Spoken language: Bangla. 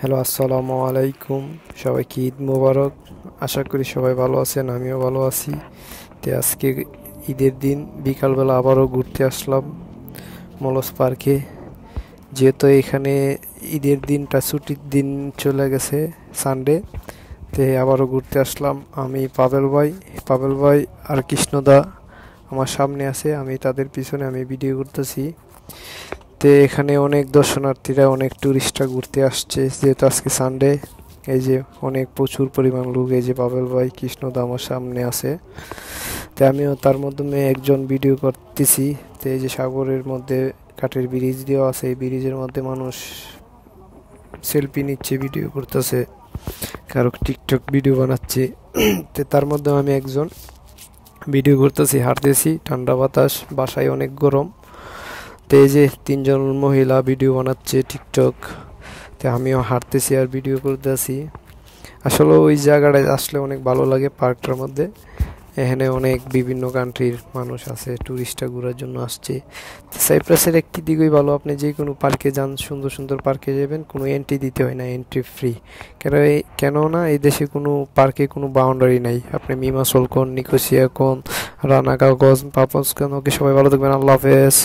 হ্যালো, আসসালামু আলাইকুম। সবাইকে ঈদ মোবারক। আশা করি সবাই ভালো আছেন, আমিও ভালো আছি। তো আজকে ঈদের দিন বিকালবেলা আবারও ঘুরতে আসলাম মলস পার্কে। যেহেতু এখানে ঈদের দিনটা ছুটির দিন চলে গেছে, সানডে, তে আবারও ঘুরতে আসলাম। আমি পাবেল ভাই আর কৃষ্ণদা আমার সামনে আছে, আমি তাদের পিছনে আমি ভিডিও করতেছি। তে এখানে অনেক দর্শনার্থীরা, অনেক টুরিস্টরা ঘুরতে আসছে যেহেতু আজকে সানডে। এই যে অনেক প্রচুর পরিমাণ লোক, এই যে পাবেল ভাই কৃষ্ণদা আমার সামনে আছে। তো আমিও তার মাধ্যমে একজন ভিডিও করতেছি। তো এই যে সাগরের মধ্যে কাঠের ব্রিজ দেওয়া আছে, এই ব্রিজের মধ্যে মানুষ সেলফি নিচ্ছে, ভিডিও করতেছে, কারো টিকটক ভিডিও বানাচ্ছে। তো তার মধ্যে আমি একজন ভিডিও করতেছি, হাঁটতেছি, ঠান্ডা বাতাস, বাসায় অনেক গরম। তো এই যে তিনজন মহিলা ভিডিও বানাচ্ছে টিকটক, তো আমিও হাঁটতেছি আর ভিডিও করতেছি। আসলে ওই জায়গাটায় আসলে অনেক ভালো লাগে, পার্কটার মধ্যে। এখানে অনেক বিভিন্ন কান্ট্রির মানুষ আছে, ট্যুরিস্টরা ঘোরার জন্য আসছে। সাইপ্রাসের একটি দিকই ভালো, আপনি যে কোনো পার্কে যান, সুন্দর সুন্দর পার্কে যাবেন, কোনো এন্ট্রি দিতে হয় না, এন্ট্রি ফ্রি। কেননা এই দেশে কোনো পার্কে কোনো বাউন্ডারি নাই। আপনি মিমাসল কোন, নিকোসিয়া কোন, রানাগাঁও কোন, পাপস কোন। ওকে, সবাই ভালো থাকবেন, আল্লাহ হাফেজ।